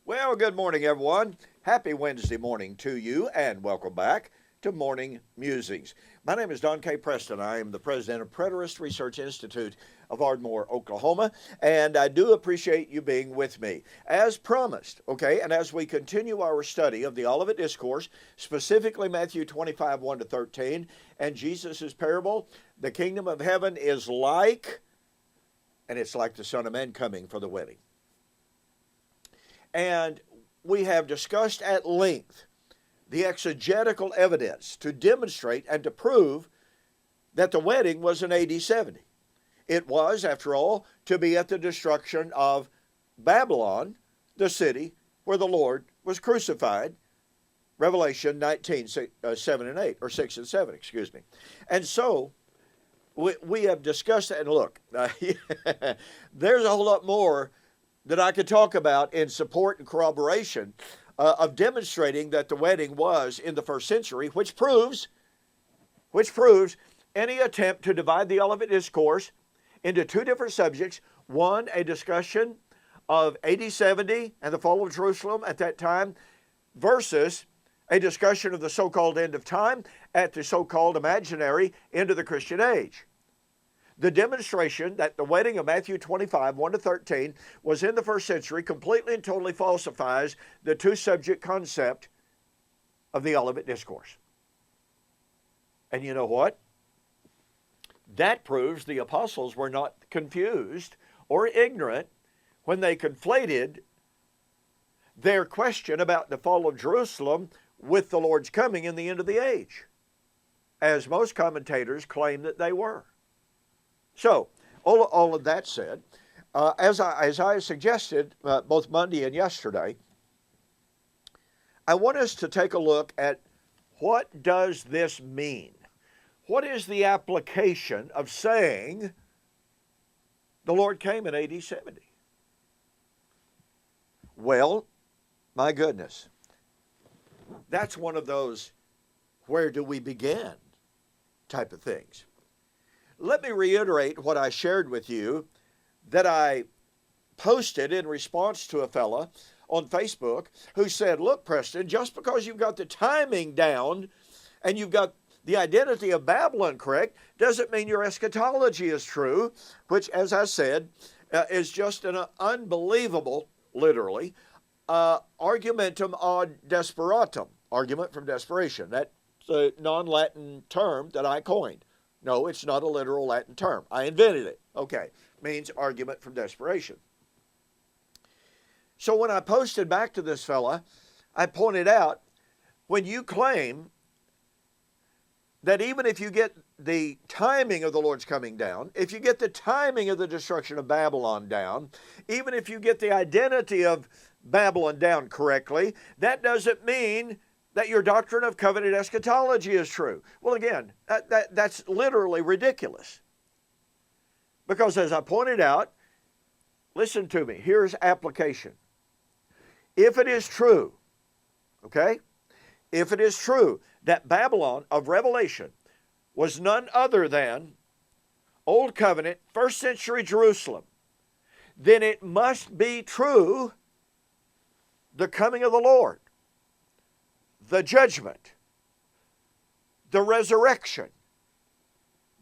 Well, good morning, everyone. Happy Wednesday morning to you, and welcome back to Morning Musings. My name is Don K. Preston. I am the president of Preterist Research Institute of Ardmore, Oklahoma, and I do appreciate you being with me. As promised, okay, and as we continue our study of the Olivet Discourse, specifically Matthew 25, 1 to 13, and Jesus' parable, the kingdom of heaven is like, and it's like the Son of Man coming for the wedding. And we have discussed at length the exegetical evidence to demonstrate and to prove that the wedding was in AD 70. It was, after all, to be at the destruction of Babylon, the city where the Lord was crucified, Revelation 19, 7 and 8, or 6 and 7, excuse me. And so, we have discussed that, and look, there's a whole lot more that I could talk about in support and corroboration of demonstrating that the wedding was in the first century, which proves any attempt to divide the Olivet Discourse into two different subjects. One, a discussion of AD 70 and the fall of Jerusalem at that time, versus a discussion of the so-called end of time at the so-called imaginary end of the Christian age. The demonstration that the wedding of Matthew 25, 1 to 13 was in the first century completely and totally falsifies the two-subject concept of the Olivet Discourse. And you know what? That proves the apostles were not confused or ignorant when they conflated their question about the fall of Jerusalem with the Lord's coming in the end of the age, as most commentators claim that they were. So, all of that said, as I suggested both Monday and yesterday, I want us to take a look at what does this mean? What is the application of saying the Lord came in AD 70? Well, my goodness, that's one of those where do we begin type of things. Let me reiterate what I shared with you that I posted in response to a fella on Facebook who said, look, Preston, just because you've got the timing down and you've got the identity of Babylon correct doesn't mean your eschatology is true, which, as I said, is just an unbelievable, literally, argumentum ad desperatum, argument from desperation. That's a non-Latin term that I coined. No, it's not a literal Latin term. I invented it. Okay, means argument from desperation. So when I posted back to this fella, I pointed out, when you claim that even if you get the timing of the Lord's coming down, if you get the timing of the destruction of Babylon down, even if you get the identity of Babylon down correctly, that doesn't mean that your doctrine of covenant eschatology is true. Well, again, that's literally ridiculous. Because as I pointed out, listen to me, here's application. If it is true, okay, if it is true that Babylon of Revelation was none other than Old Covenant, first century Jerusalem, then it must be true the coming of the Lord, the judgment, the resurrection,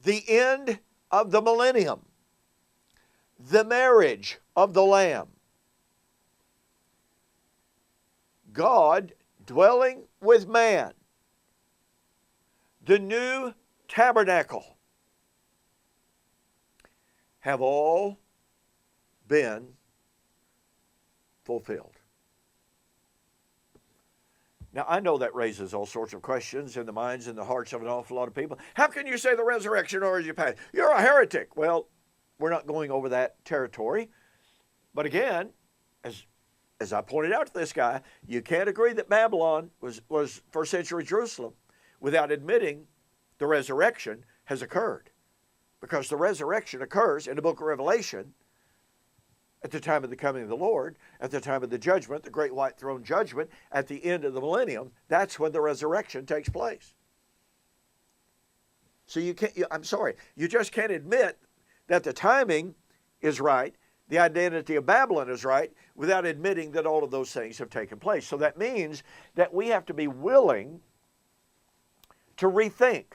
the end of the millennium, the marriage of the Lamb, God dwelling with man, the new tabernacle, have all been fulfilled. Now, I know that raises all sorts of questions in the minds and the hearts of an awful lot of people. How can you say the resurrection already passed? You're a heretic. Well, we're not going over that territory. But again, as I pointed out to this guy, you can't agree that Babylon was first century Jerusalem without admitting the resurrection has occurred. Because the resurrection occurs in the book of Revelation at the time of the coming of the Lord, at the time of the judgment, the great white throne judgment, at the end of the millennium. That's when the resurrection takes place. So you just can't admit that the timing is right the identity of Babylon is right without admitting that all of those things have taken place. So that means that we have to be willing to rethink,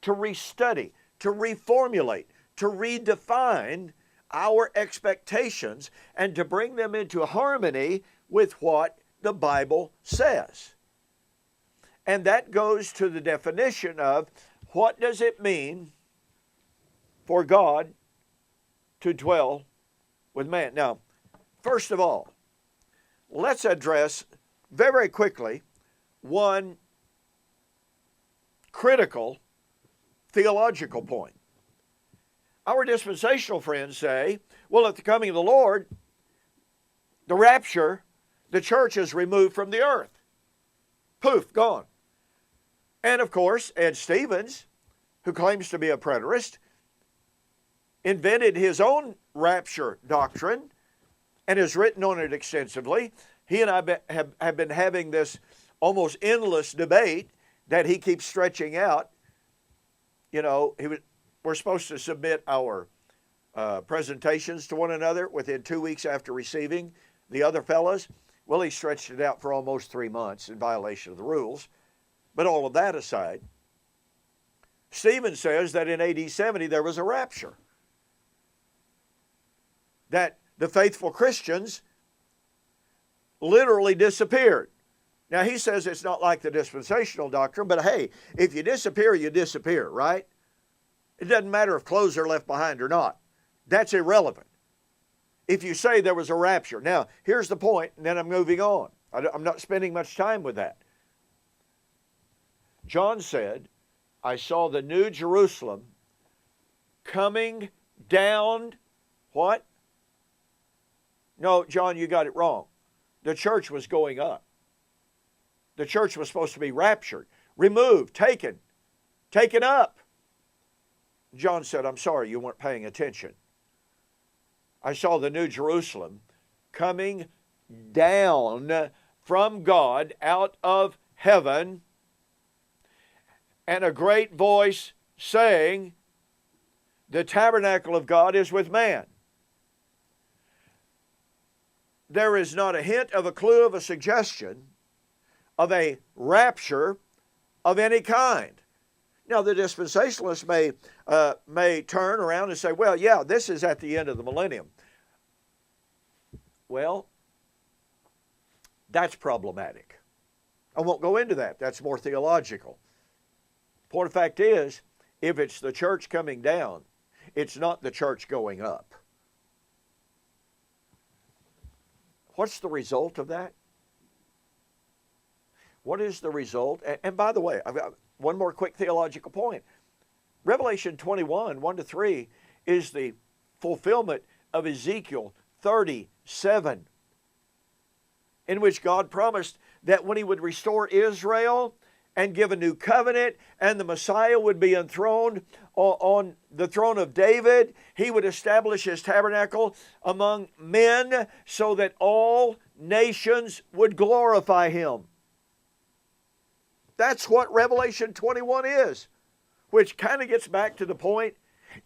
to restudy, to reformulate, to redefine our expectations and to bring them into harmony with what the Bible says. And that goes to the definition of what does it mean for God to dwell with man. Now, first of all, let's address very, very quickly one critical theological point. Our dispensational friends say, well, at the coming of the Lord, the rapture, the church is removed from the earth. Poof, gone. And of course, Ed Stevens, who claims to be a preterist, invented his own rapture doctrine and has written on it extensively. He and I have been having this almost endless debate that he keeps stretching out. You know, we're supposed to submit our presentations to one another within 2 weeks after receiving the other fellows. Well, he stretched it out for almost 3 months in violation of the rules. But all of that aside, Stephen says that in AD 70 there was a rapture. That the faithful Christians literally disappeared. Now, he says it's not like the dispensational doctrine, but hey, if you disappear, you disappear, right? It doesn't matter if clothes are left behind or not. That's irrelevant. If you say there was a rapture. Now, here's the point, and then I'm moving on. I'm not spending much time with that. John said, I saw the new Jerusalem coming down, what? No, John, you got it wrong. The church was going up. The church was supposed to be raptured, removed, taken up. John said, I'm sorry, you weren't paying attention. I saw the new Jerusalem coming down from God out of heaven, and a great voice saying, the tabernacle of God is with man. There is not a hint of a clue of a suggestion of a rapture of any kind. Now, the dispensationalists may turn around and say, well, yeah, this is at the end of the millennium. Well, that's problematic. I won't go into that. That's more theological. Point of fact is, if it's the church coming down, it's not the church going up. What's the result of that? What is the result? And by the way, I've got one more quick theological point. Revelation 21, 1-3 is the fulfillment of Ezekiel 37, in which God promised that when He would restore Israel and give a new covenant, and the Messiah would be enthroned on the throne of David, He would establish His tabernacle among men so that all nations would glorify Him. That's what Revelation 21 is, which kind of gets back to the point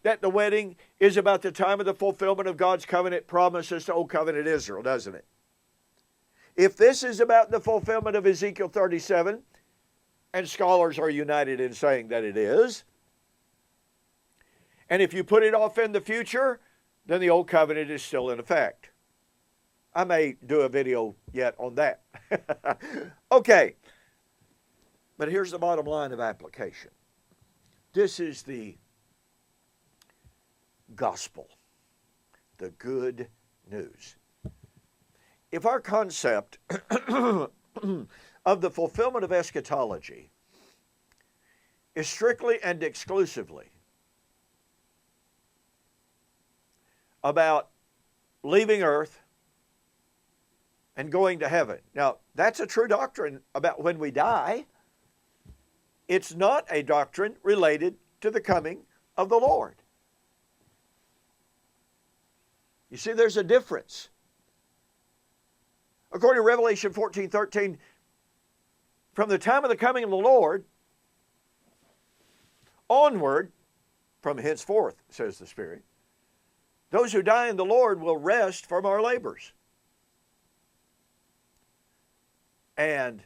that the wedding is about the time of the fulfillment of God's covenant promises to Old Covenant Israel, doesn't it? If this is about the fulfillment of Ezekiel 37, and scholars are united in saying that it is, and if you put it off in the future, then the Old Covenant is still in effect. I may do a video yet on that. Okay. But here's the bottom line of application. This is the gospel, the good news. If our concept of the fulfillment of eschatology is strictly and exclusively about leaving earth and going to heaven. Now, that's a true doctrine about when we die. It's not a doctrine related to the coming of the Lord. You see, there's a difference. According to Revelation 14:13, from the time of the coming of the Lord onward, from henceforth, says the Spirit, Those who die in the Lord will rest from our labors. And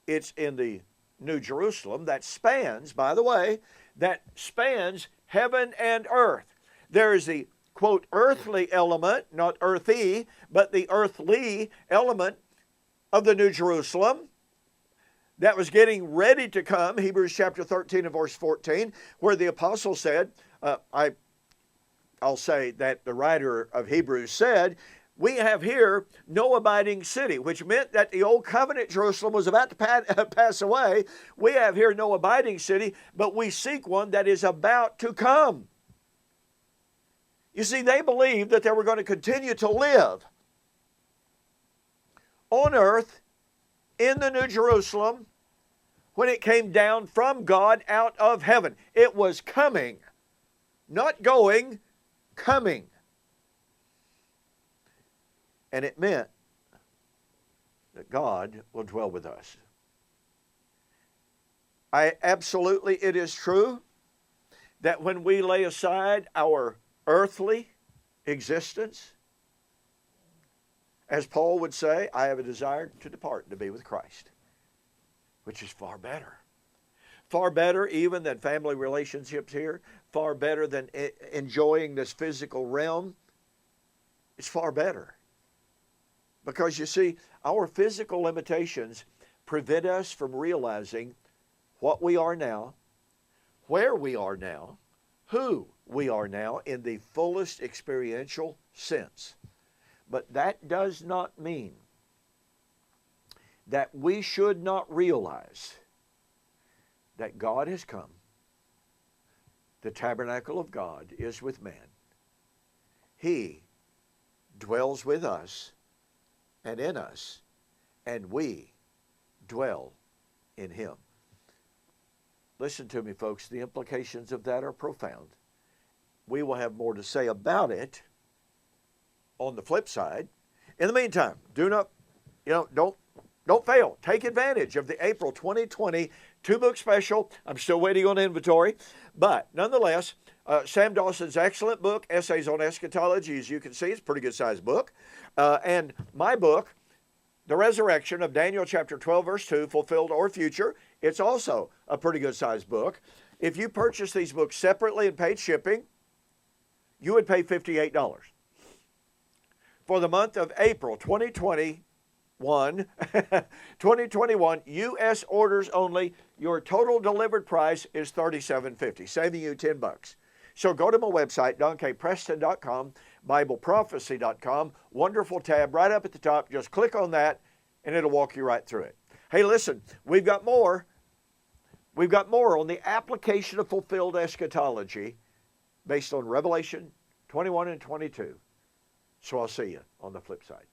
it's in the New Jerusalem that spans, by the way, that spans heaven and earth. There is the, quote, earthly element, not earthy, but the earthly element of the New Jerusalem that was getting ready to come, Hebrews chapter 13 and verse 14, where the apostle said, I'll say that the writer of Hebrews said, we have here no abiding city, which meant that the old covenant Jerusalem was about to pass away. We have here no abiding city, but we seek one that is about to come. You see, they believed that they were going to continue to live on earth in the New Jerusalem when it came down from God out of heaven. It was coming, not going, coming. And it meant that God will dwell with us. It is true that when we lay aside our earthly existence, as Paul would say, I have a desire to depart and to be with Christ, which is far better. Far better even than family relationships here, far better than enjoying this physical realm. It's far better. Because you see, our physical limitations prevent us from realizing what we are now, where we are now, who we are now in the fullest experiential sense. But that does not mean that we should not realize that God has come. The tabernacle of God is with man. He dwells with us and in us, and we dwell in Him. Listen to me, folks. The implications of that are profound. We will have more to say about it on the flip side. In the meantime, don't fail. Take advantage of the April 2020 two-book special. I'm still waiting on inventory. But nonetheless, Sam Dawson's excellent book, Essays on Eschatology, as you can see, it's a pretty good-sized book. And my book, The Resurrection of Daniel chapter 12, verse 2, Fulfilled or Future, it's also a pretty good-sized book. If you purchase these books separately and paid shipping, you would pay $58. For the month of April 2021, U.S. orders only, your total delivered price is $37.50, saving you $10. So go to my website, donkpreston.com, BibleProphecy.com, wonderful tab right up at the top. Just click on that, and it'll walk you right through it. Hey, listen, we've got more. We've got more on the application of fulfilled eschatology based on Revelation 21 and 22. So I'll see you on the flip side.